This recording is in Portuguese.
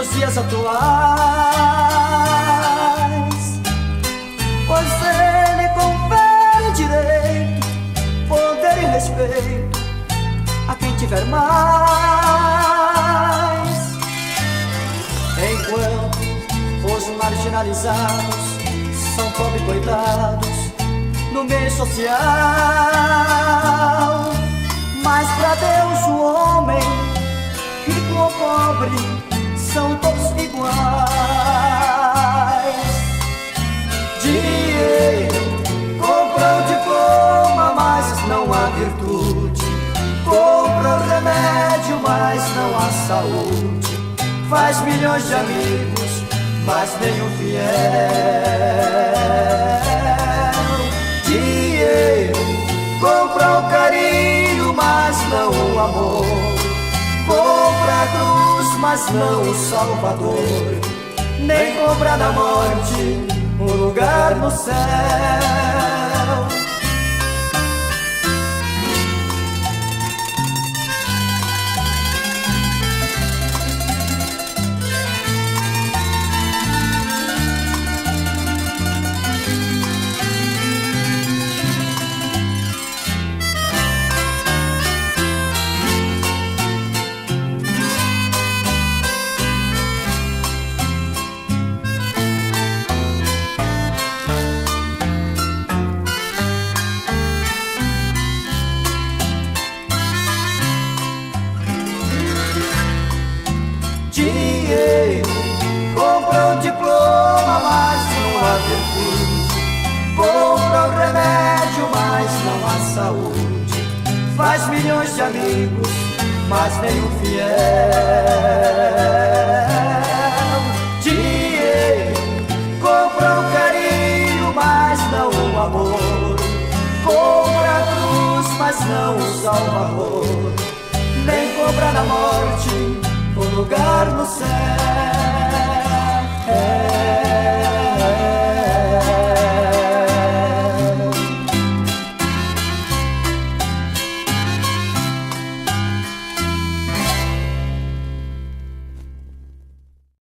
nos dias atuais, pois ele confere direito, poder e respeito a quem tiver mais. Enquanto os marginalizados são pobres coitados no meio social, mas pra Deus o homem, rico ou pobre, são todos iguais. Dinheiro compra o diploma, mas não há virtude. Compra o remédio, mas não há saúde. Faz milhões de amigos, mas nenhum fiel. Dinheiro compra o carinho, mas não o amor. Compra a cruz, mas não o Salvador. Nem compra na morte um lugar no céu. Dinheiro compra o diploma, mas não há virtude. Compra o remédio, mas não há saúde. Faz milhões de amigos, mas nenhum fiel. Dinheiro compra o carinho, mas não o amor. Compra a cruz, mas não o Salvador. Nem compra na morte um lugar no céu.